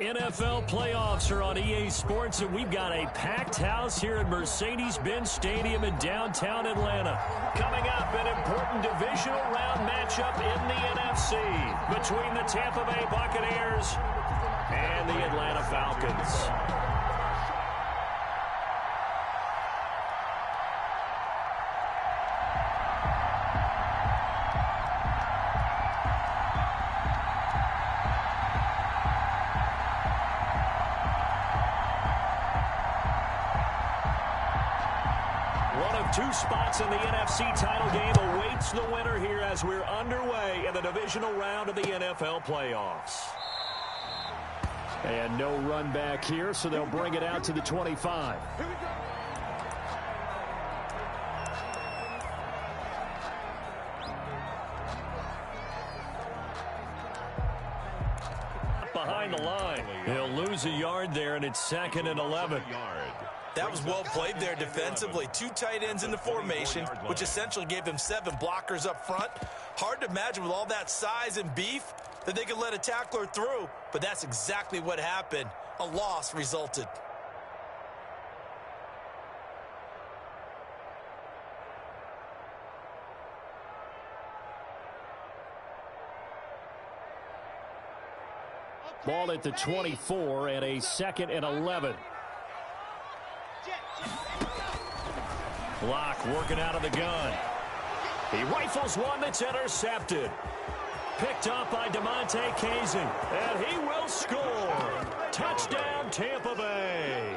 NFL playoffs are on EA Sports, and we've got a packed house here at Mercedes-Benz Stadium in downtown Atlanta. Coming up, an important divisional round matchup in the NFC between the Tampa Bay Buccaneers and the Atlanta Falcons. Two spots in the NFC title game awaits the winner here as we're underway in the divisional round of the NFL playoffs. And no run back here, so they'll bring it out to the 25. Here we go. Behind the line. He'll lose a yard there, and it's 2nd and 11. That was well played there defensively. Two tight ends in the formation, which essentially gave them 7 blockers up front. Hard to imagine with all that size and beef that they could let a tackler through, but that's exactly what happened. A loss resulted. Ball at the 24 and a 2nd and 11. Block working out of the gun. He rifles one that's intercepted. Picked up by DeMonte Kazin, and he will score. Touchdown, Tampa Bay.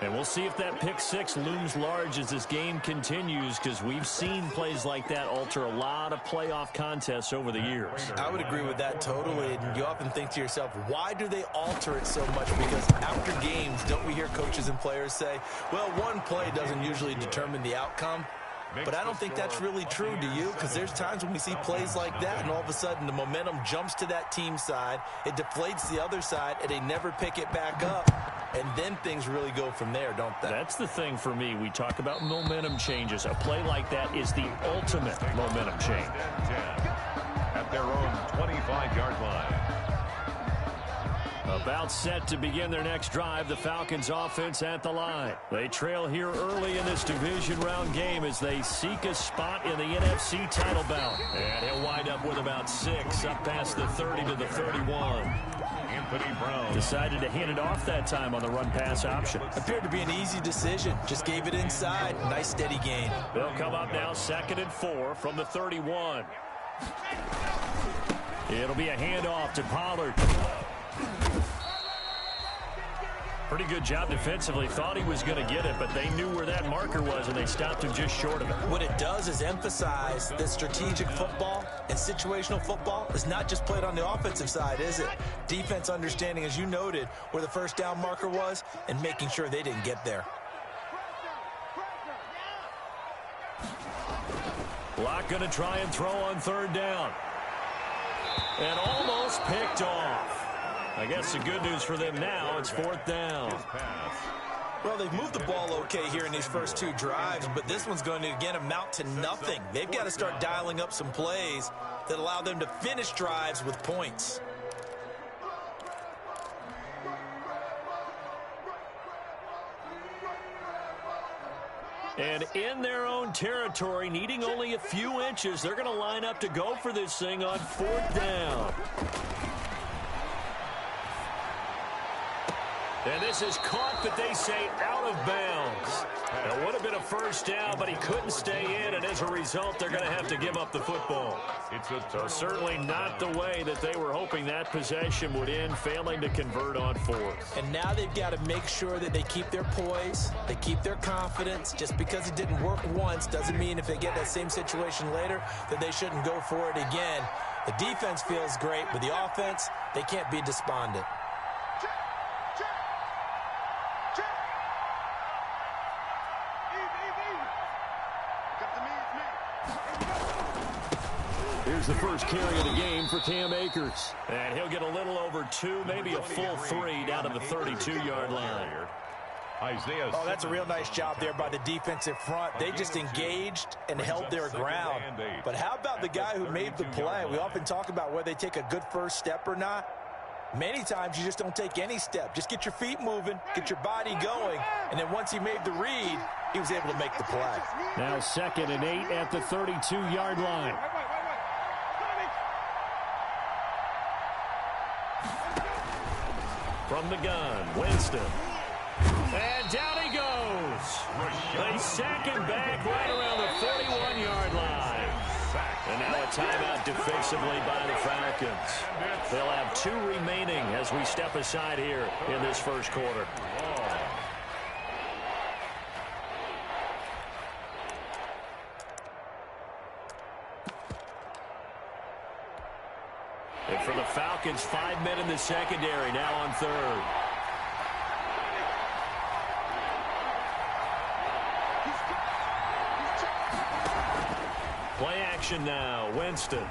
And we'll see if that pick six looms large as this game continues, because we've seen plays like that alter a lot of playoff contests over the years. I would agree with that totally. And you often think to yourself, why do they alter it so much? Because after games, don't we hear coaches and players say, well, one play doesn't usually determine the outcome? But I don't think that's really true, do you? Because there's times when we see plays like that, and all of a sudden the momentum jumps to that team side, it deflates the other side, and they never pick it back up. And then things really go from there, don't they? That's the thing for me. We talk about momentum changes. A play like that is the ultimate momentum change. At their own 25-yard line. About set to begin their next drive, the Falcons offense at the line. They trail here early in this division round game as they seek a spot in the NFC title bout. And he'll wind up with about 6 up past the 30 to the 31. Anthony Brown decided to hand it off that time on the run-pass option. Appeared to be an easy decision. Just gave it inside. Nice steady gain. They'll come up now 2nd and 4 from the 31. It'll be a handoff to Pollard. Pretty good job defensively. Thought he was going to get it, but they knew where that marker was, and they stopped him just short of it. What it does is emphasize that strategic football and situational football is not just played on the offensive side, is it? Defense understanding, as you noted, where the first down marker was and making sure they didn't get there. Locke going to try and throw on 3rd down. And almost picked off. I guess the good news for them now, it's 4th down. Well, they've moved the ball okay here in these first 2 drives, but this one's going to, again, amount to nothing. They've got to start dialing up some plays that allow them to finish drives with points. And in their own territory, needing only a few inches, they're going to line up to go for this thing on 4th down. And this is caught, but they say out of bounds. It would have been a first down, but he couldn't stay in, and as a result, they're going to have to give up the football. So certainly not the way that they were hoping that possession would end, failing to convert on 4th. And now they've got to make sure that they keep their poise, they keep their confidence. Just because it didn't work once doesn't mean if they get that same situation later that they shouldn't go for it again. The defense feels great, but the offense, they can't be despondent. Here's the first carry of the game for Cam Akers. And he'll get a little over 2, maybe a full 3 down to the 32-yard line. Oh, that's a real nice job there by the defensive front. They just engaged and held their ground. But how about the guy who made the play? We often talk about whether they take a good first step or not. Many times you just don't take any step. Just get your feet moving, get your body going, and then once he made the read, he was able to make the play. Now 2nd and 8 at the 32-yard line. From the gun, Winston. And down he goes. They sack him back right around the 41-yard line. And now a timeout defensively by the Falcons. They'll have 2 remaining as we step aside here in this first quarter. And for the Falcons, 5 men in the secondary now on 3rd. Play action now. Winston.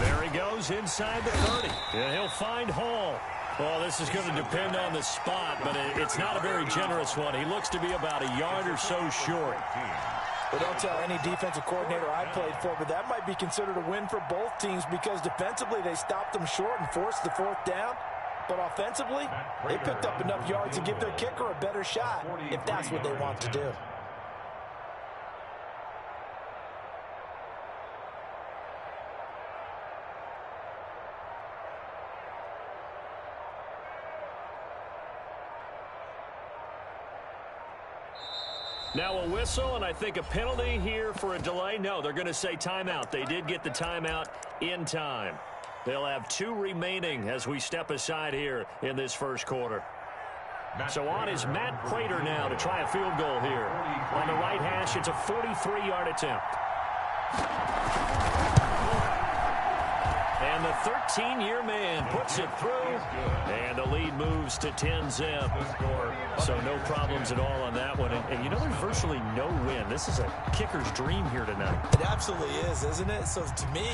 There he goes inside the 30. And he'll find Hall. Well, this is going to depend on the spot, but it's not a very generous one. He looks to be about a yard or so short. Well, don't tell any defensive coordinator I played for, but that might be considered a win for both teams because defensively they stopped them short and forced the 4th down. But offensively, they picked up enough yards to give their kicker a better shot if that's what they want to do. Now a whistle, and I think a penalty here for a delay. No, they're going to say timeout. They did get the timeout in time. They'll have 2 remaining as we step aside here in this first quarter. So on is Matt Prater now to try a field goal here. On the right hash, it's a 43-yard attempt. And the 13-year man puts it through, and the lead moves to 10-zip. So no problems at all on that one. And you know, there's virtually no win. This is a kicker's dream here tonight. It absolutely is, isn't it? So to me,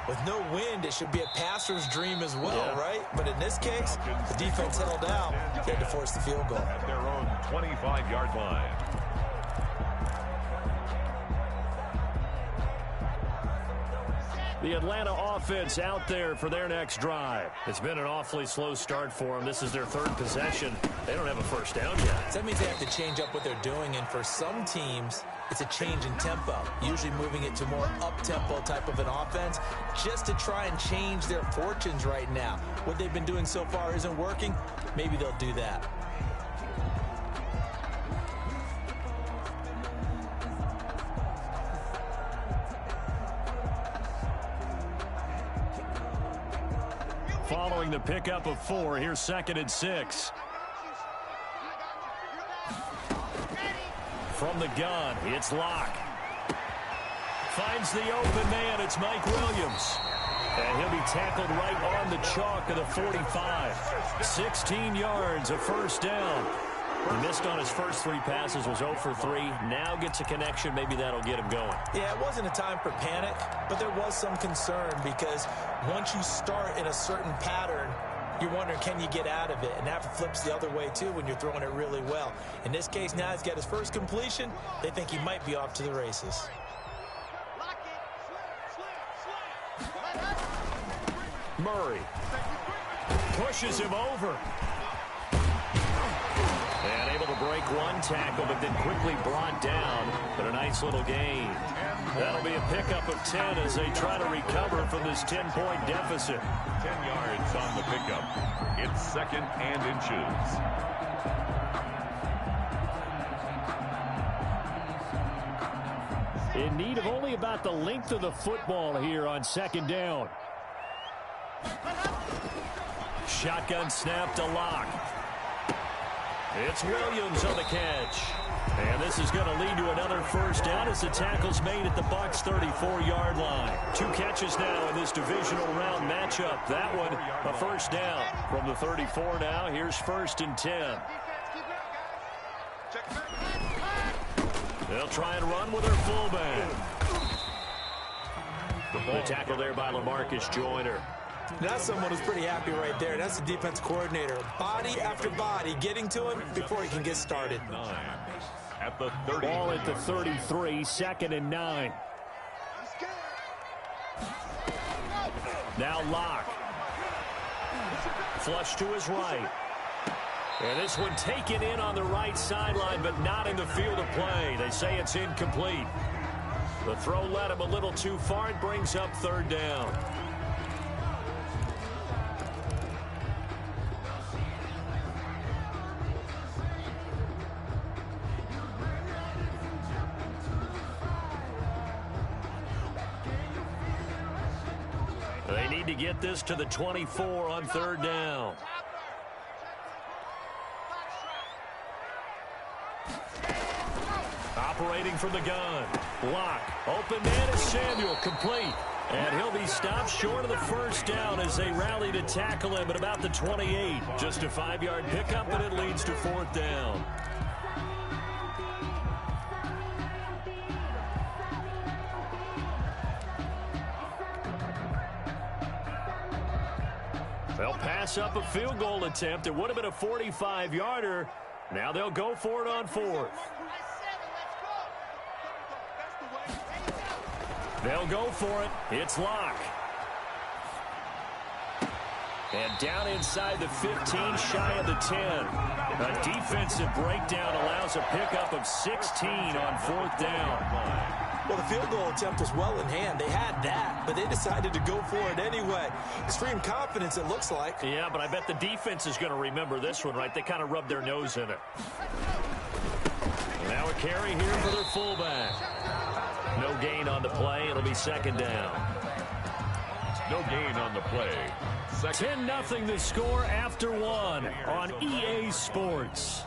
with no wind, it should be a passer's dream as well, right? But in this case, the defense held out. They had to force the field goal. At their own 25-yard line. The Atlanta offense out there for their next drive. It's been an awfully slow start for them. This is their 3rd possession. They don't have a first down yet. So that means they have to change up what they're doing, and for some teams, it's a change in tempo, usually moving it to more up-tempo type of an offense just to try and change their fortunes right now. What they've been doing so far isn't working. Maybe they'll do that. Following the pickup of 4, here's 2nd and 6. From the gun, it's Locke. Finds the open man, it's Mike Williams. And he'll be tackled right on the chalk of the 45. 16 yards, a first down. He missed on his first 3 passes, was 0 for 3. Now gets a connection. Maybe that'll get him going. Yeah, it wasn't a time for panic, but there was some concern because once you start in a certain pattern, you're wondering, can you get out of it? And that flips the other way, too, when you're throwing it really well. In this case, now he's got his first completion. They think he might be off to the races. Murray pushes him over. And able to break 1 tackle, but then quickly brought down. But a nice little gain. That'll be a pickup of 10 as they try to recover from this 10-point deficit. 10 yards on the pickup. It's 2nd and inches. In need of only about the length of the football here on 2nd down. Shotgun snap to Locke. It's Williams on the catch. And this is going to lead to another first down as the tackle's made at the Bucs' 34-yard line. 2 catches now in this divisional round matchup. That one, a first down from the 34 now. Here's 1st and 10. They'll try and run with their fullback. The tackle there by LaMarcus Joyner. That's someone who's pretty happy right there. That's the defense coordinator. Body after body getting to him before he can get started. At the 30. Ball at the 33, 2nd and 9. Now Locke. flush to his right. And this one taken in on the right sideline, but not in the field of play. They say it's incomplete. The throw led him a little too far. It brings up third down. They need to get this to the 24 on third down. Operating from the gun. Block. Open man is Samuel. Complete. And he'll be stopped short of the first down as they rally to tackle him at about the 28. Just a 5-yard pickup, and it leads to fourth down. They'll pass up a field goal attempt. It would have been a 45-yarder. Now they'll go for it on fourth. They'll go for it. It's Locke. And down inside the 15, shy of the 10. A defensive breakdown allows a pickup of 16 on fourth down. Well, the field goal attempt was well in hand. They had that, but they decided to go for it anyway. Extreme confidence, it looks like. Yeah, but I bet the defense is going to remember this one, right? They kind of rubbed their nose in it. Now a carry here for their fullback. No gain on the play. It'll be second down. No gain on the play. 10-0 the score after one on EA Sports.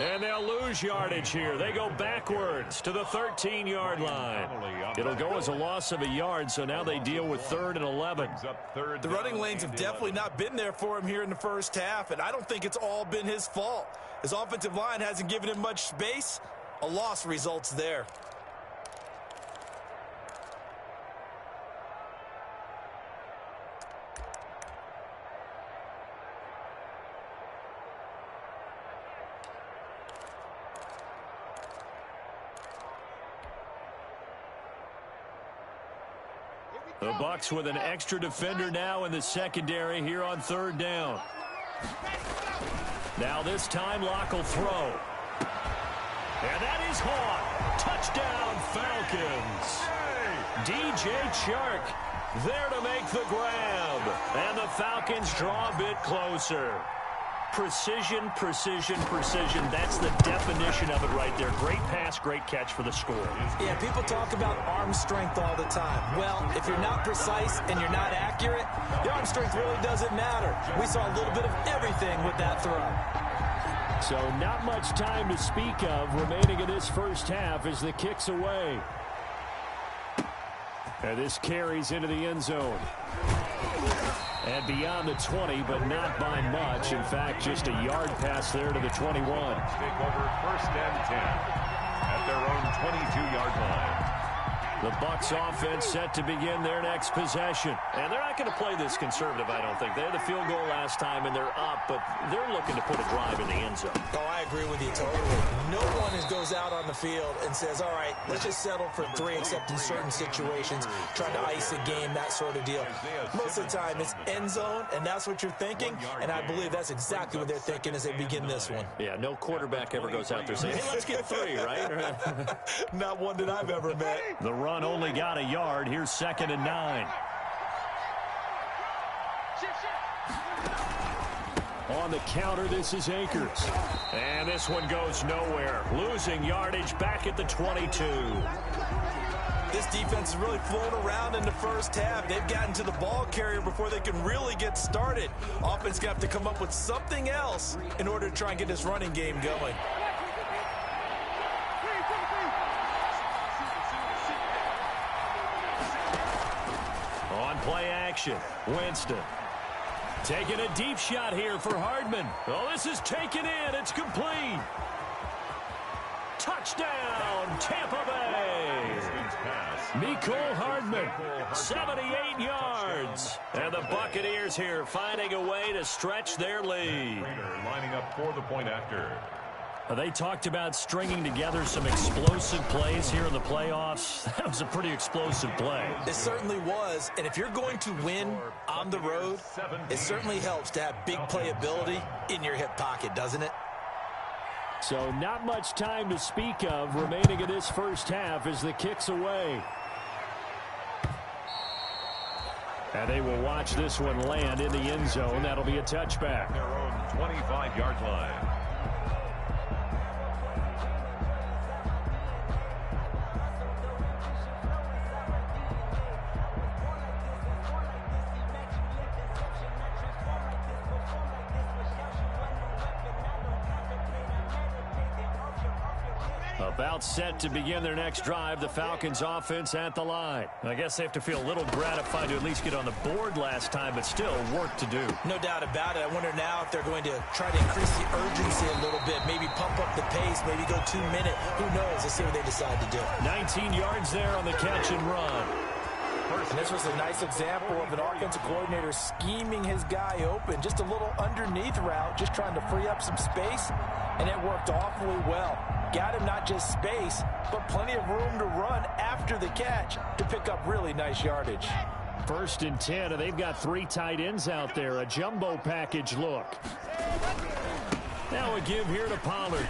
And they'll lose yardage here. They go backwards to the 13-yard line. It'll go as a loss of a yard, so now they deal with 3rd and 11. The running lanes have definitely not been there for him here in the first half, and I don't think it's all been his fault. His offensive line hasn't given him much space. A loss results there. The Bucs with an extra defender now in the secondary here on third down. Now this time Locke will throw. And that is caught. Touchdown Falcons. DJ Chark there to make the grab. And the Falcons draw a bit closer. Precision, precision, precision. That's the definition of it right there. Great pass, great catch for the score. Yeah, people talk about arm strength all the time. Well, if you're not precise and you're not accurate, your arm strength really doesn't matter. We saw a little bit of everything with that throw. So not much time to speak of remaining in this first half as the kick's away. And this carries into the end zone. And beyond the 20, but not by much. In fact, just a yard pass there to the 21. Take over 1st and 10 at their own 22-yard line. The Bucs offense set to begin their next possession. And they're not going to play this conservative, I don't think. They had the field goal last time, and they're up, but they're looking to put a drive in the end zone. Oh, I agree with you totally. No one goes out on the field and says, all right, let's just settle for 3, except in certain situations, trying to ice a game, that sort of deal. Most of the time, it's end zone, and that's what you're thinking, and I believe that's exactly what they're thinking as they begin this one. Yeah, no quarterback ever goes out there saying, hey, let's get 3, right? Not one that I've ever met. The run only got a yard. Here's 2nd and 9. On the counter, this is Akers. And this one goes nowhere. Losing yardage back at the 22. This defense is really flown around in the first half. They've gotten to the ball carrier before they can really get started. Offense got to come up with something else in order to try and get this running game going. On play action, Winston. Taking a deep shot here for Hardman. Oh, this is taken in. It's complete. Touchdown, Tampa Bay. Mecole Hardman, 78 yards. And the Buccaneers here finding a way to stretch their lead. Lining up for the point after. They talked about stringing together some explosive plays here in the playoffs. That was a pretty explosive play. It certainly was. And if you're going to win on the road, it certainly helps to have big playability in your hip pocket, doesn't it? So not much time to speak of remaining in this first half as the kick's away. And they will watch this one land in the end zone. That'll be a touchback. Their own 25-yard line. About set to begin their next drive, the Falcons offense at the line. I guess they have to feel a little gratified to at least get on the board last time, but still work to do. No doubt about it. I wonder now if they're going to try to increase the urgency a little bit, maybe pump up the pace, maybe go 2 minute. Who knows? Let's see what they decide to do. 19 yards there on the catch and run. And this was a nice example of an offensive coordinator scheming his guy open. Just a little underneath route, just trying to free up some space, and it worked awfully well. Got him not just space, but plenty of room to run after the catch to pick up really nice yardage. 1st and 10, and they've got 3 tight ends out there. A jumbo package look. Now a give here to Pollard.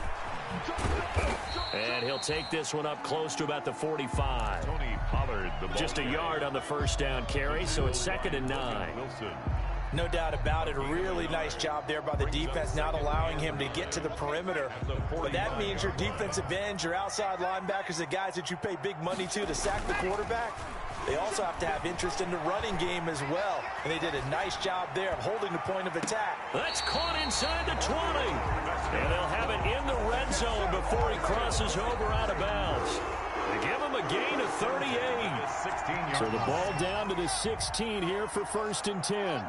And he'll take this one up close to about the 45. Tony Pollard, just a yard on the first down carry, so it's 2nd and 9. Wilson. No doubt about it. A really nice job there by the defense, not allowing him to get to the perimeter. But that means your defensive ends, your outside linebackers, the guys that you pay big money to sack the quarterback, they also have to have interest in the running game as well. And they did a nice job there of holding the point of attack. That's caught inside the 20. And they'll have it in the red zone before he crosses over out of bounds. They give him a gain of 38. So the ball down to the 16 here for 1st and 10.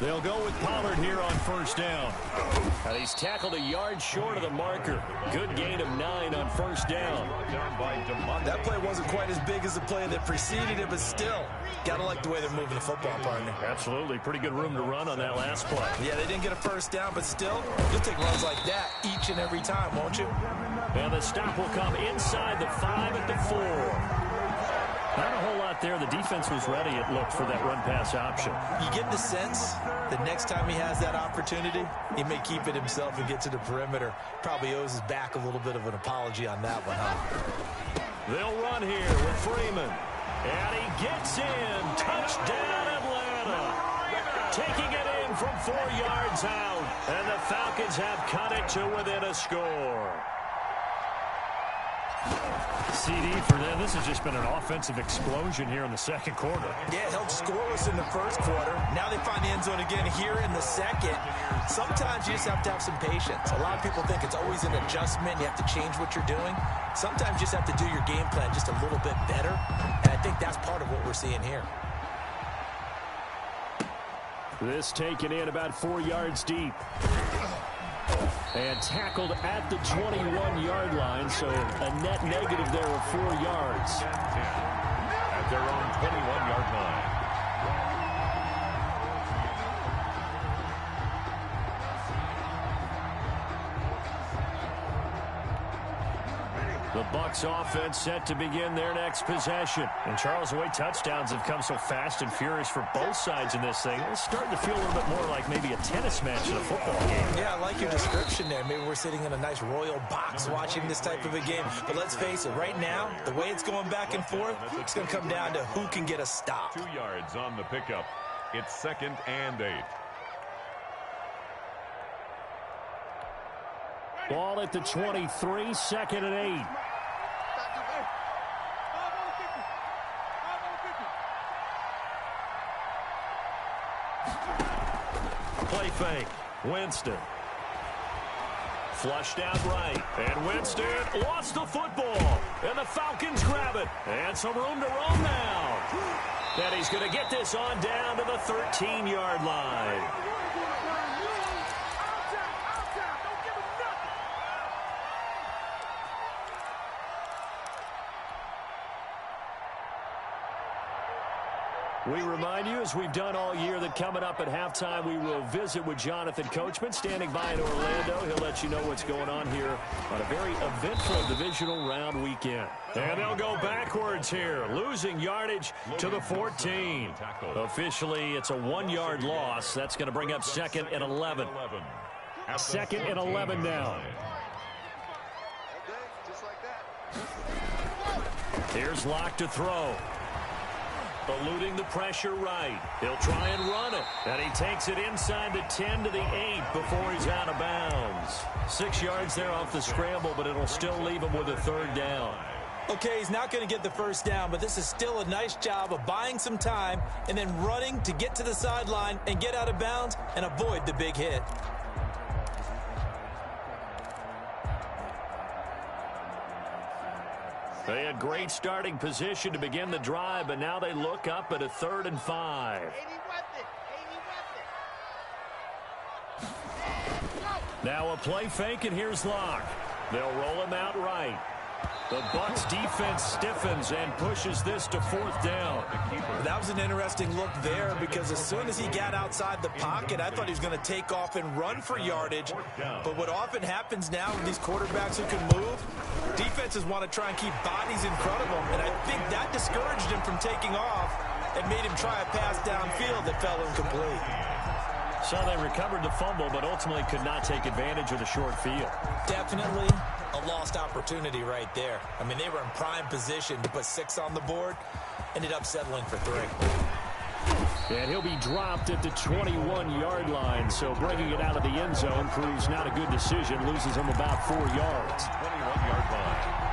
They'll go with Pollard here on 1st down. And he's tackled a yard short of the marker. Good gain of 9 on 1st down. That play wasn't quite as big as the play that preceded it, but still, gotta like the way they're moving the football, partner. Absolutely. Pretty good room to run on that last play. Yeah, they didn't get a 1st down, but still, you'll take runs like that each and every time, won't you? And the stop will come inside the 5 at the 4. Not a whole lot there. The defense was ready, it looked, for that run-pass option. You get the sense that next time he has that opportunity, he may keep it himself and get to the perimeter. Probably owes his back a little bit of an apology on that one, huh? They'll run here with Freeman. And he gets in. Touchdown, Atlanta. Taking it in from 4 yards out. And the Falcons have cut it to within a score. CD for them. This has just been an offensive explosion here in the 2nd quarter. Yeah, held scoreless in the 1st quarter. Now they find the end zone again here in the 2nd. Sometimes you just have to have some patience. A lot of people think it's always an adjustment. You have to change what you're doing. Sometimes you just have to do your game plan just a little bit better. And I think that's part of what we're seeing here. This taken in about 4 yards deep. And tackled at the 21-yard line, so a net negative there of 4 yards. At their own 21-yard line. The Bucs offense set to begin their next possession. And Charles, the way touchdowns have come so fast and furious for both sides in this thing, it's starting to feel a little bit more like maybe a tennis match in a football game. Yeah, I like your description there. Maybe we're sitting in a nice royal box watching this type of a game. But let's face it, right now, the way it's going back and forth, it's going to come down to who can get a stop. 2 yards on the pickup. It's 2nd and 8. Ball at the 23, 2nd and 8. Play fake. Winston. Flushed out right. And Winston lost the football. And the Falcons grab it. And some room to roam now. And he's going to get this on down to the 13-yard line. We remind you, as we've done all year, that coming up at halftime, we will visit with Jonathan Coachman, standing by in Orlando. He'll let you know what's going on here on a very eventful divisional round weekend. And they'll go backwards here, losing yardage to the 14. Officially, it's a 1-yard loss. That's going to bring up 2nd and 11. 2nd and 11 now. Here's Locke to throw. Eluding the pressure right. He'll try and run it. And he takes it inside the 10 to the 8 before he's out of bounds. 6 yards there off the scramble, but it'll still leave him with a 3rd down. Okay, he's not going to get the 1st down, but this is still a nice job of buying some time and then running to get to the sideline and get out of bounds and avoid the big hit. They had great starting position to begin the drive, but now they look up at a 3rd and 5. Now a play fake, and here's Locke. They'll roll him out right. The Bucs defense stiffens and pushes this to 4th down. That was an interesting look there, because as soon as he got outside the pocket, I thought he was going to take off and run for yardage. But what often happens now with these quarterbacks who can move, defenses want to try and keep bodies in front of them, and I think that discouraged him from taking off and made him try a pass downfield that fell incomplete. So they recovered the fumble, but ultimately could not take advantage of the short field. Definitely a lost opportunity right there. I mean, they were in prime position to put 6 on the board, ended up settling for 3. And he'll be dropped at the 21-yard line, so bringing it out of the end zone proves not a good decision, loses him about 4 yards. 21-yard line.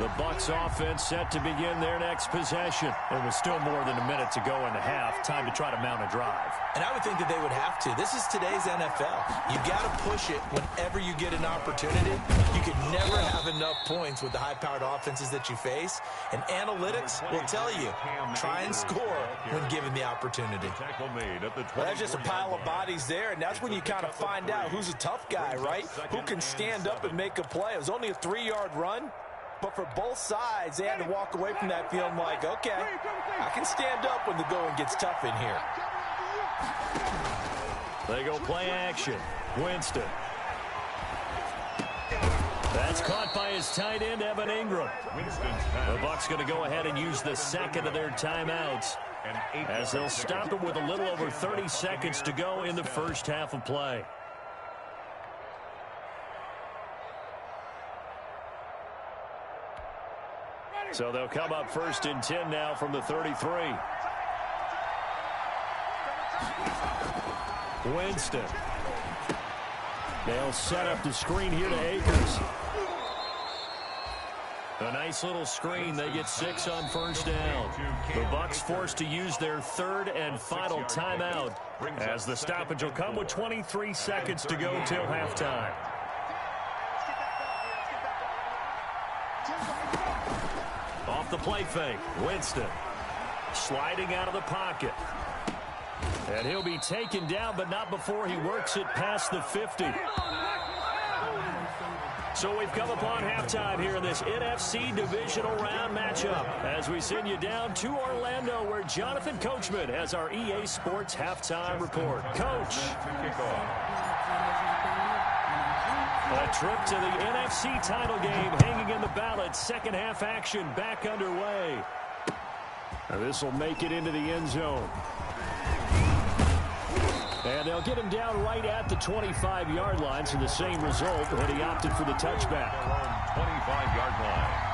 The Bucs offense set to begin their next possession. There was still more than a minute to go in the half. Time to try to mount a drive. And I would think that they would have to. This is today's NFL. You got to push it whenever you get an opportunity. You can never have enough points with the high-powered offenses that you face. And analytics will tell you, try and score when given the opportunity. Well, that's just a pile of bodies there, and that's when you kind of find out who's a tough guy, right? Who can stand up and make a play. It was only a 3-yard run. But for both sides, they had to walk away from that feeling like, okay, I can stand up when the going gets tough in here. They go play action. Winston. That's caught by his tight end, Evan Ingram. The Bucs going to go ahead and use the 2nd of their timeouts, as they'll stop it with a little over 30 seconds to go in the first half of play. So they'll come up 1st and 10 now from the 33. Winston. They'll set up the screen here to Akers. A nice little screen. They get 6 on 1st down. The Bucs forced to use their 3rd and final timeout, as the stoppage will come with 23 seconds to go till halftime. Off the play fake, Winston sliding out of the pocket. And he'll be taken down, but not before he works it past the 50. So we've come upon halftime here in this NFC divisional round matchup, as we send you down to Orlando, where Jonathan Coachman has our EA Sports halftime report. Coach. A trip to the NFC title game hanging in the balance. Second half action back underway. This will make it into the end zone. And they'll get him down right at the 25-yard line, so the same result, but he opted for the touchback. 25-yard line.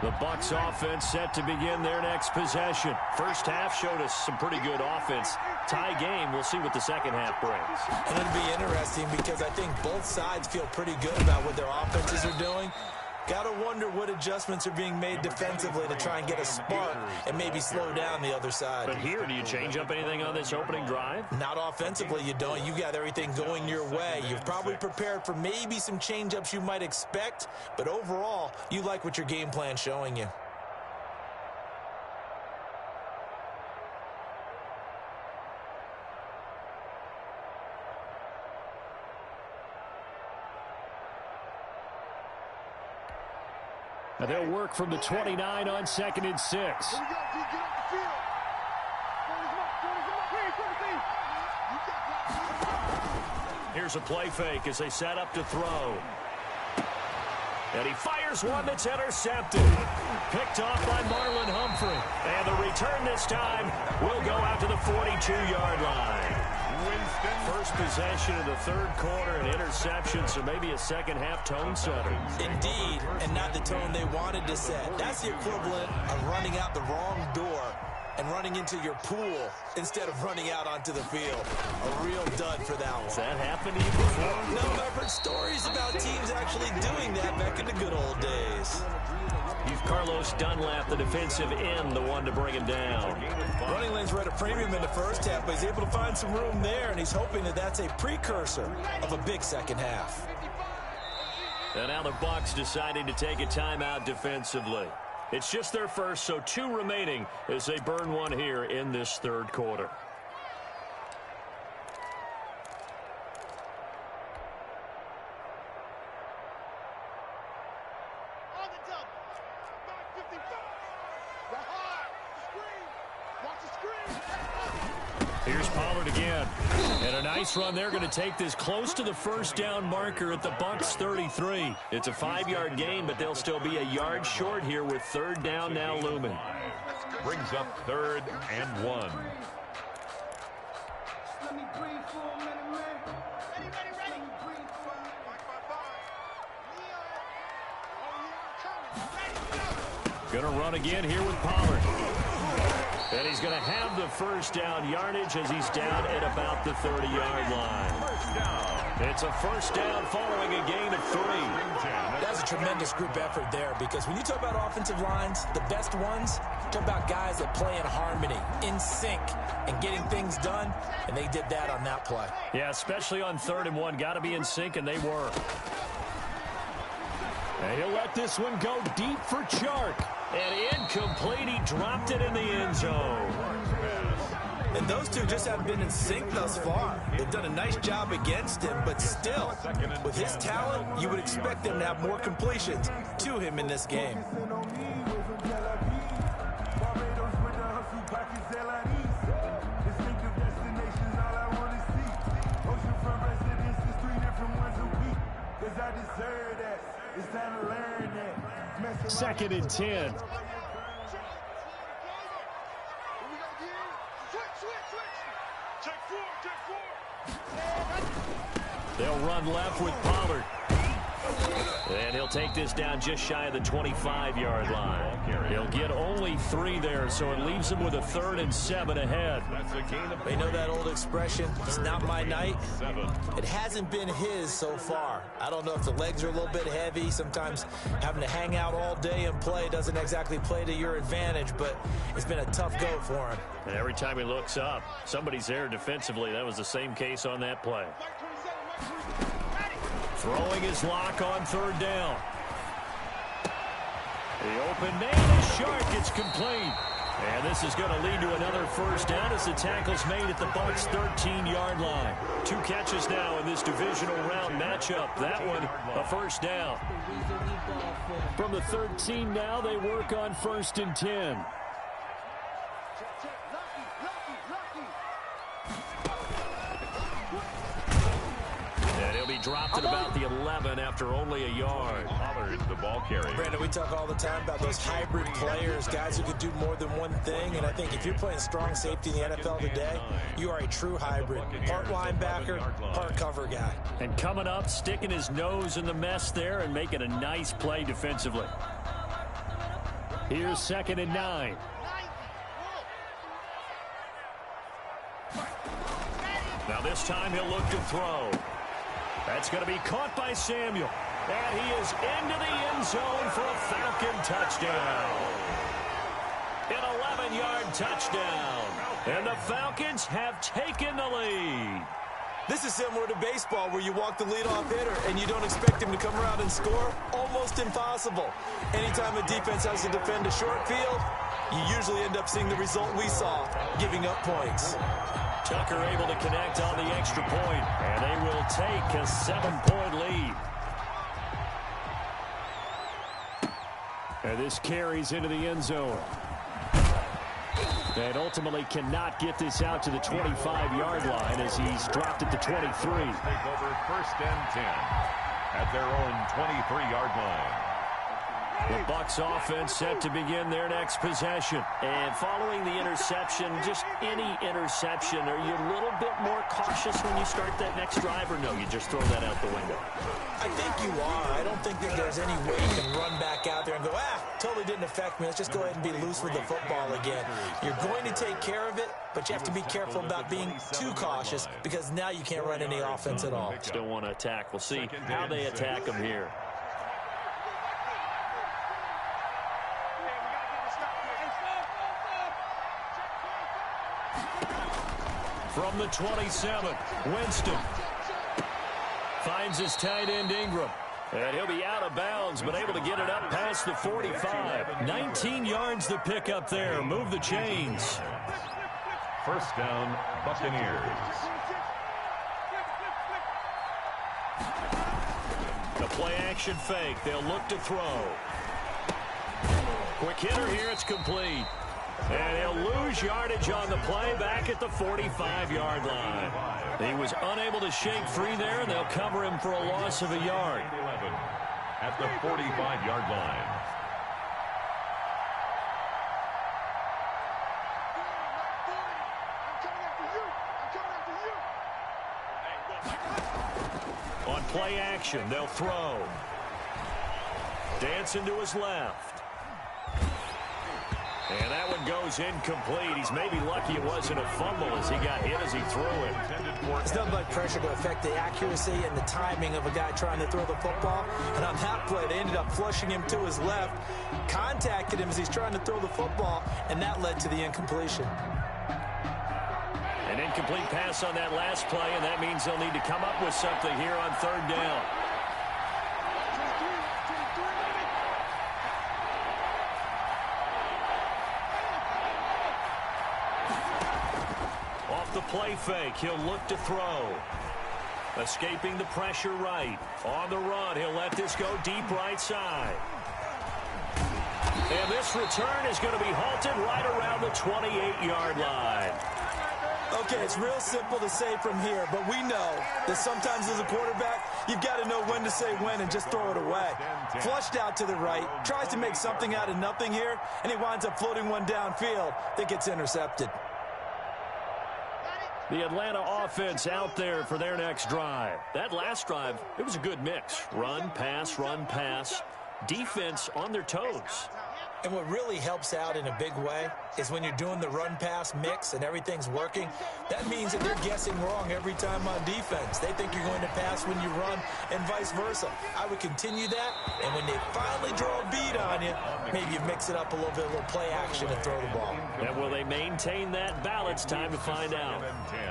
The Bucs offense set to begin their next possession. First half showed us some pretty good offense. Tie game. We'll see what the second half brings. And it'll be interesting, because I think both sides feel pretty good about what their offenses are doing. Got to wonder what adjustments are being made defensively to try and get a spark and maybe slow down the other side. But here, do you change up anything on this opening drive? Not offensively, you don't. You got everything going your way. You've probably prepared for maybe some change-ups you might expect, but overall, you like what your game plan's showing you. And they'll work from the 29 on 2nd and 6. Here's a play fake as they set up to throw. And he fires one that's intercepted. Picked off by Marlon Humphrey. And the return this time will go out to the 42-yard line. First possession of the third quarter, an interception, so maybe a second-half tone setter. Indeed, and not the tone they wanted to set. That's the equivalent of running out the wrong door and running into your pool instead of running out onto the field. A real dud for that one. Has that happened to you before? No, but I've heard stories about teams actually doing that back in the good old days. You've Carlos Dunlap, the defensive end, the one to bring him down. Running lanes were at a premium in the first half, but he's able to find some room there, and he's hoping that that's a precursor of a big second half. And now the Bucs deciding to take a timeout defensively. It's just their first, so 2 remaining as they burn one here in this third quarter. Here's Pollard again. And a nice run. They're going to take this close to the first down marker at the Bucs 33. It's a 5-yard gain, but they'll still be a yard short here with third down now looming. Brings up 3rd and 1. Going to run again here with Pollard. And he's going to have the first down yardage as he's down at about the 30-yard line. It's a first down following a gain of 3. That's a tremendous group effort there, because when you talk about offensive lines, the best ones, talk about guys that play in harmony, in sync, and getting things done, and they did that on that play. Yeah, especially on 3rd and 1. Got to be in sync, and they were. And he'll let this one go deep for Chark. And incomplete. He dropped it in the end zone. And those two just haven't been in sync thus far. They've done a nice job against him, but still, with his talent, you would expect them to have more completions to him in this game. Second and 10. They'll run left with Pollard. And he'll take this down just shy of the 25-yard line. He'll get only 3 there, so it leaves him with a 3rd and 7 ahead. They know that old expression, it's not my night. It hasn't been his so far. I don't know if the legs are a little bit heavy. Sometimes having to hang out all day and play doesn't exactly play to your advantage, but it's been a tough go for him. And every time he looks up, somebody's there defensively. That was the same case on that play. Throwing his lock on 3rd down. The open man is Shark. It's complete. And this is going to lead to another first down as the tackle's made at the Bucs' 13-yard line. 2 catches now in this divisional round matchup. That one, a first down. From the 13 now, they work on 1st and 10. Dropped at about the 11 after only a yard. Pollard's the ball carrier. Brandon, we talk all the time about those hybrid players, guys who can do more than one thing, and I think if you're playing strong safety in the NFL today, you are a true hybrid. Part linebacker, part cover guy. And coming up, sticking his nose in the mess there and making a nice play defensively. Here's 2nd and 9. Now this time he'll look to throw. That's going to be caught by Samuel. And he is into the end zone for a Falcon touchdown. An 11-yard touchdown. And the Falcons have taken the lead. This is similar to baseball where you walk the leadoff hitter and you don't expect him to come around and score. Almost impossible. Anytime a defense has to defend a short field, you usually end up seeing the result we saw, giving up points. Tucker able to connect on the extra point, and they will take a 7-point lead. And this carries into the end zone. And ultimately cannot get this out to the 25-yard line as he's dropped at the 23. Take over 1st and 10 at their own 23-yard line. The Bucs offense set to begin their next possession. And following the interception, just any interception, are you a little bit more cautious when you start that next drive, or no, you just throw that out the window? I think you are. I don't think that there's any way you can run back out there and go, totally didn't affect me. Let's just go ahead and be loose with the football again. You're going to take care of it, but you have to be careful about being too cautious because now you can't run any offense at all. Still want to attack. We'll see how they attack them here. From the 27, Winston finds his tight end Ingram. And he'll be out of bounds, but able to get it up past the 45. 19 yards to pick up there. Move the chains. 1st down, Buccaneers. The play action fake. They'll look to throw. Quick hitter here. It's complete. And he'll lose yardage on the play back at the 45-yard line. He was unable to shake free there, and they'll cover him for a loss of a yard. At the 45-yard line. On play action, they'll throw. Dancing to his left. And that one goes incomplete. He's maybe lucky it wasn't a fumble as he got hit as he threw it. It's nothing like pressure to affect the accuracy and the timing of a guy trying to throw the football. And on that play, they ended up flushing him to his left, contacted him as he's trying to throw the football, and that led to the incompletion. An incomplete pass on that last play, and that means they'll need to come up with something here on 3rd down. The play fake, he'll look to throw. Escaping the pressure right. On the run, he'll let this go deep right side. And this return is going to be halted right around the 28-yard line. Okay, it's real simple to say from here, but we know that sometimes as a quarterback, you've got to know when to say when and just throw it away. Flushed out to the right, tries to make something out of nothing here, and he winds up floating one downfield that gets intercepted. The Atlanta offense out there for their next drive. That last drive, it was a good mix. Run, pass, run, pass. Defense on their toes. And what really helps out in a big way is when you're doing the run-pass mix and everything's working, that means that they're guessing wrong every time on defense. They think you're going to pass when you run and vice versa. I would continue that, and when they finally draw a bead on you, maybe you mix it up a little bit, a little play action and throw the ball. And will they maintain that balance? Time to find out.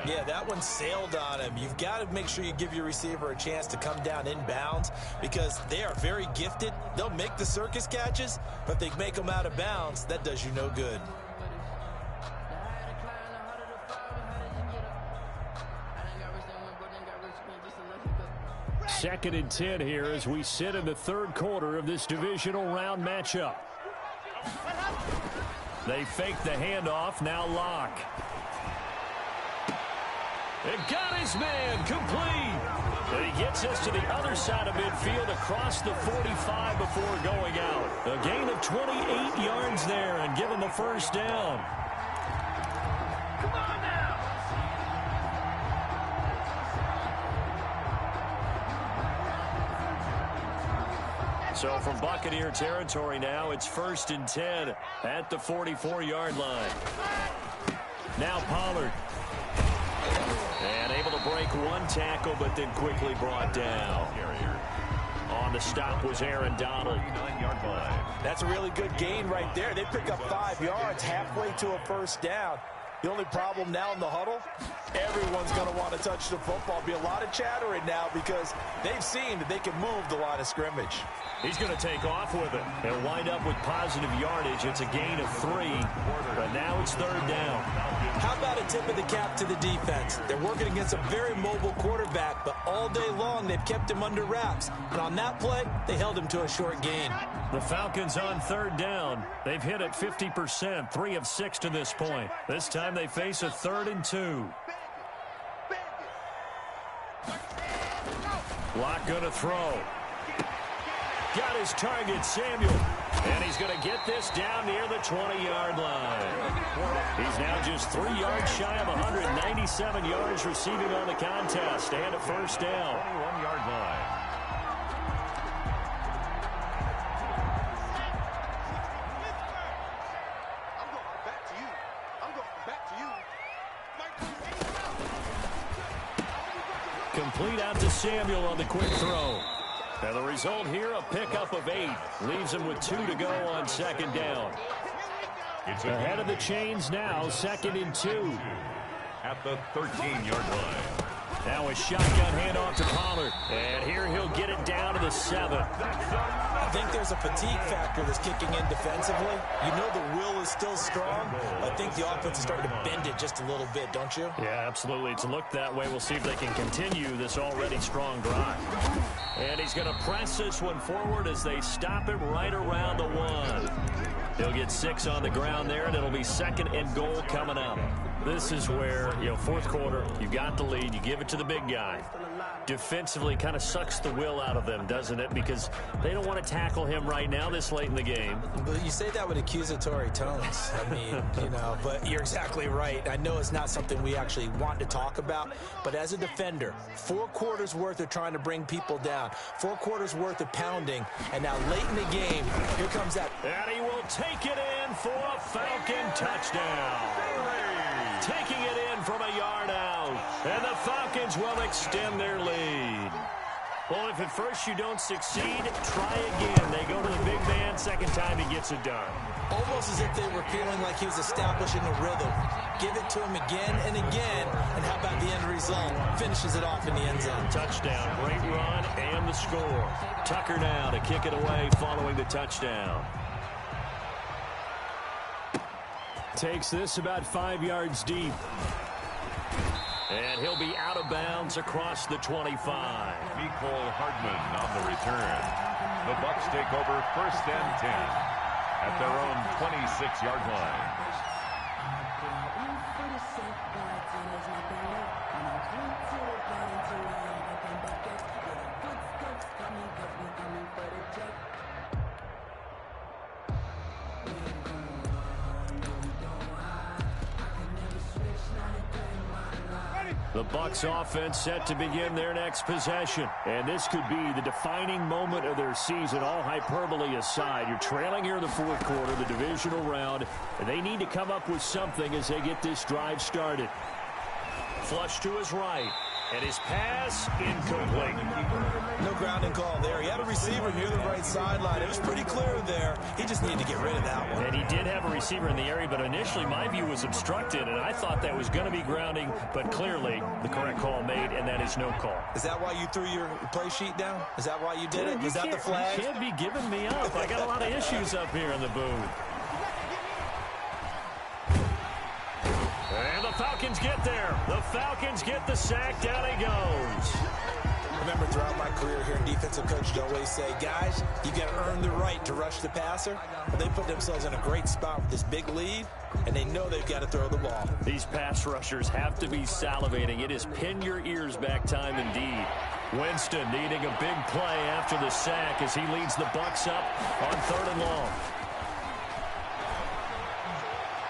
Yeah, that one sailed on him. You've got to make sure you give your receiver a chance to come down in bounds because they are very gifted. They'll make the circus catches, but they make them out of bounds. That does you no good. Second and 10 here as we sit in the 3rd quarter of this divisional round matchup. They fake the handoff, now Locke. It got his man complete. And he gets us to the other side of midfield across the 45 before going out. A gain of 28 yards there and give him a 1st down. Come on now. So from Buccaneer territory now, it's 1st and 10 at the 44-yard line. Now Pollard. And able to break one tackle, but then quickly brought down. On the stop was Aaron Donald. 9-yard line. That's a really good gain right there. They pick up 5 yards halfway to a 1st down. The only problem now in the huddle, everyone's going to want to touch the football. Be a lot of chattering now because they've seen that they can move the line of scrimmage. He's going to take off with it. He'll wind up with positive yardage. It's a gain of 3, but now it's 3rd down. How about a tip of the cap to the defense? They're working against a very mobile quarterback, but all day long they've kept him under wraps. And on that play, they held him to a short gain. The Falcons on 3rd down. They've hit it 50%, 3 of 6 to this point. This time they face a 3rd and 2. Lock going to throw. Got his target, Samuel. And he's going to get this down near the 20-yard line. He's now just 3 yards shy of 197 yards receiving on the contest and a 1st down. 21-yard line. Complete out to Samuel on the quick throw. And the result here, a pickup of 8. Leaves him with 2 to go on 2nd down. Ahead of the chains now, 2nd and 2. At the 13-yard line. Now a shotgun handoff to Pollard. And here he'll get it down to the 7. I think there's a fatigue factor that's kicking in defensively. You know the will is still strong. I think the offense is starting to bend it just a little bit, don't you? Yeah, absolutely. It's looked that way. We'll see if they can continue this already strong drive. And he's going to press this one forward as they stop him right around the 1. He'll get 6 on the ground there, and it'll be 2nd and goal coming up. This is where, 4th quarter, you got the lead, you give it to the big guy. Defensively kind of sucks the will out of them, doesn't it? Because they don't want to tackle him right now this late in the game. But you say that with accusatory tones. I mean, but you're exactly right. I know it's not something we actually want to talk about, but as a defender, 4 quarters worth of trying to bring people down, 4 quarters worth of pounding, and now late in the game, here comes that. And he will take it in for a Falcon touchdown. Taking it in from a yard out. And the Falcons will extend their lead. Well, if at first you don't succeed, try again. They go to the big man. 2nd time he gets it done. Almost as if they were feeling like he was establishing a rhythm. Give it to him again and again. And how about the end result? Finishes it off in the end zone. Touchdown, great run, and the score. Tucker now to kick it away following the touchdown. Takes this about 5 yards deep. And he'll be out of bounds across the 25. Mecole Hardman on the return. The Bucs take over 1st and 10 at their own 26-yard line. The Bucs offense set to begin their next possession. And this could be the defining moment of their season, all hyperbole aside. You're trailing here in the 4th quarter, the divisional round, and they need to come up with something as they get this drive started. Flush to his right, and his pass incomplete. No grounding call there. He had a receiver near the right sideline. It was pretty clear there. He just needed to get rid of that one. And he did have a receiver in the area, but initially my view was obstructed, and I thought that was going to be grounding, but clearly the correct call made, and that is no call. Is that why you threw your play sheet down? Is that why you did it? Is that the flag? You can't be giving me up. I got a lot of issues up here in the booth. And the Falcons get there. The Falcons get the sack. Down he goes. Remember, throughout my career here, defensive coaches always say, guys, you got to earn the right to rush the passer. They put themselves in a great spot with this big lead, and they know they've got to throw the ball. These pass rushers have to be salivating. It is pin your ears back time indeed. Winston needing a big play after the sack as he leads the Bucs up on 3rd and long.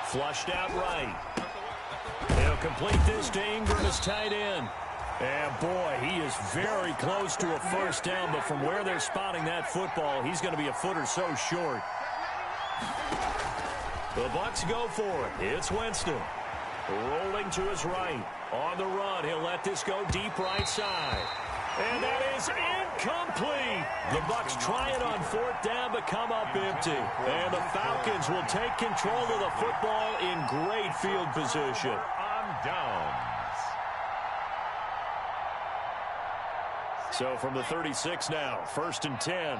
Flushed out right. He'll complete this to Ingram as tight end. And boy, he is very close to a 1st down, but from where they're spotting that football, he's going to be a foot or so short. The Bucs go for it. It's Winston. Rolling to his right. On the run, he'll let this go deep right side. And that is incomplete. The Bucs try it on 4th down, but come up empty. And the Falcons will take control of the football in great field position. On downs. So from the 36 now, 1st and 10.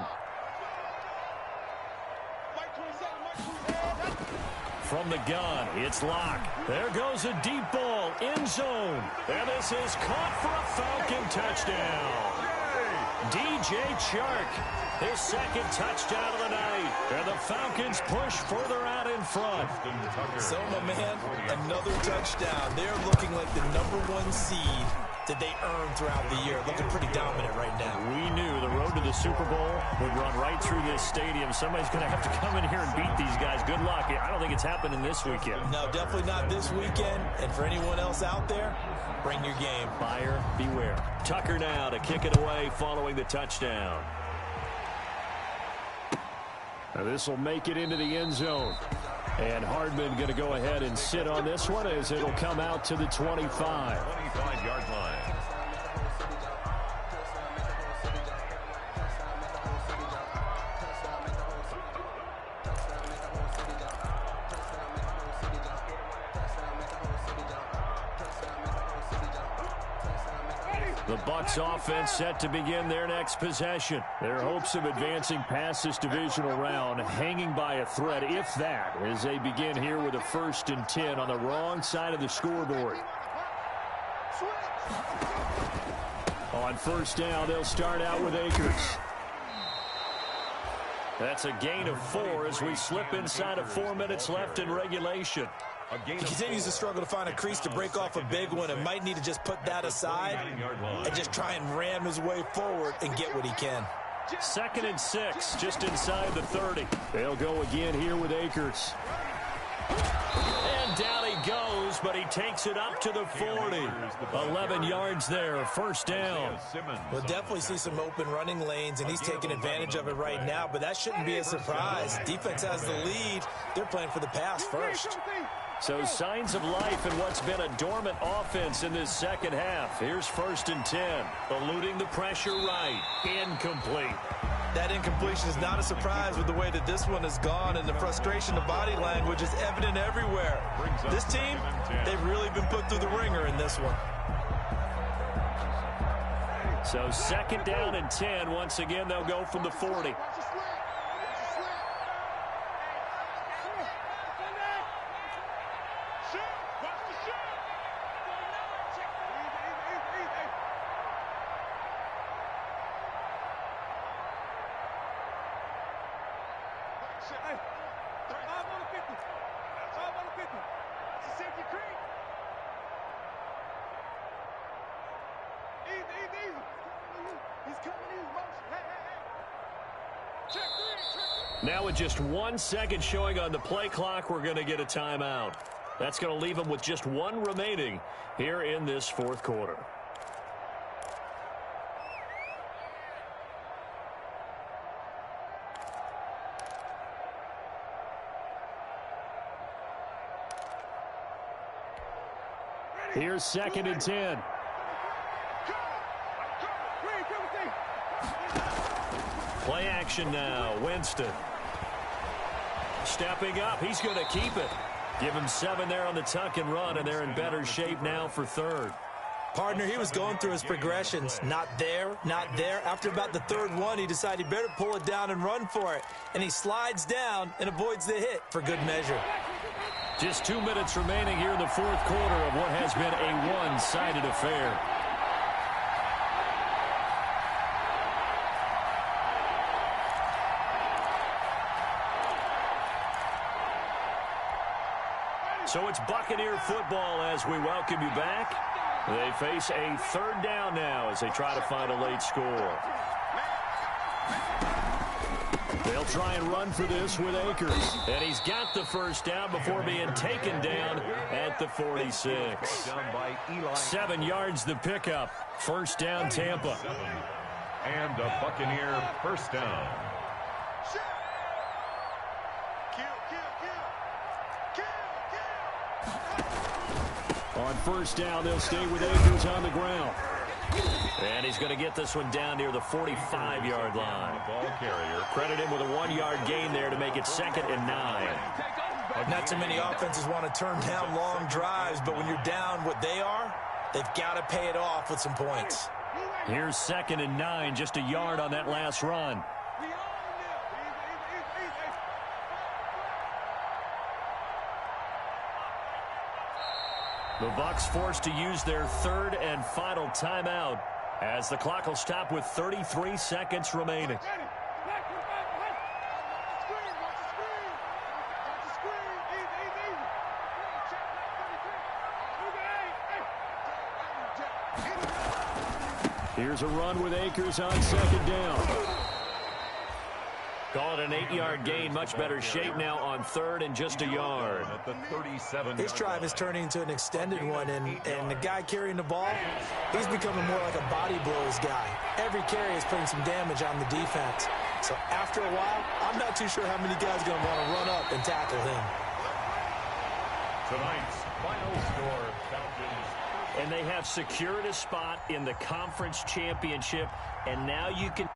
From the gun, it's Locke. There goes a deep ball, end zone. And this is caught for a Falcon touchdown. DJ Chark, his 2nd touchdown of the night. And the Falcons push further out in front. So, my man, another touchdown. They're looking like the #1 seed that they earned throughout the year. Looking pretty dominant right now. We knew the road to the Super Bowl would run right through this stadium. Somebody's going to have to come in here and beat these guys. Good luck. I don't think it's happening this weekend. No, definitely not this weekend. And for anyone else out there, bring your game. Buyer beware. Tucker now to kick it away following the touchdown. Now this will make it into the end zone. And Hardman going to go ahead and sit on this one as it'll come out to the 25. 25-yard line. The Bucs offense set to begin their next possession. Their hopes of advancing past this divisional round hanging by a thread, if that, as they begin here with a 1st and 10 on the wrong side of the scoreboard. On 1st down, they'll start out with Akers. That's a gain of 4 as we slip inside of 4 minutes left in regulation. He continues to struggle to find a crease to break off a big one and might need to just put that aside and just try and ram his way forward and get what he can. 2nd and 6, just inside the 30. They'll go again here with Akers. And down he goes, but he takes it up to the 40. 11 yards there, 1st down. We'll definitely see some open running lanes, and he's taking advantage of it right now, but that shouldn't be a surprise. Defense has the lead. They're playing for the pass first. So signs of life in what's been a dormant offense in this 2nd half. Here's 1st and 10. Eluding the pressure right. Incomplete. That incompletion is not a surprise with the way that this one has gone, and the frustration, the body language is evident everywhere. This team, they've really been put through the ringer in this one. So 2nd down and 10. Once again, they'll go from the 40. Now with just 1 second showing on the play clock, we're going to get a timeout. That's going to leave them with just 1 remaining here in this 4th quarter. Here's 2nd and 10. Play action now. Winston. Stepping up. He's going to keep it. Give him 7 there on the tuck and run, and they're in better shape now for 3rd. Partner, he was going through his progressions. Not there, not there. After about the 3rd one, he decided he better pull it down and run for it. And he slides down and avoids the hit for good measure. Just 2 minutes remaining here in the 4th quarter of what has been a one-sided affair. So it's Buccaneer football as we welcome you back. They face a 3rd down now as they try to find a late score. They'll try and run for this with Akers. And he's got the 1st down before being taken down at the 46. 7 yards the pickup. 1st down Tampa. And a Buccaneer 1st down. On 1st down, they'll stay with Akers on the ground. And he's going to get this one down near the 45-yard line. Ball carrier. Credit him with a 1-yard gain there to make it 2nd and 9. Not too many offenses want to turn down long drives, but when you're down what they are, they've got to pay it off with some points. Here's 2nd and 9, just a yard on that last run. The Bucs forced to use their 3rd and final timeout as the clock will stop with 33 seconds remaining. Here's a run with Akers on 2nd down. Call it an 8-yard gain. Much better shape now on 3rd and just a yard. At the 37. This drive is turning into an extended one, and the guy carrying the ball, he's becoming more like a body blows guy. Every carry is putting some damage on the defense. So after a while, I'm not too sure how many guys are going to want to run up and tackle him. Tonight's final score, Falcons. And they have secured a spot in the conference championship, and now you can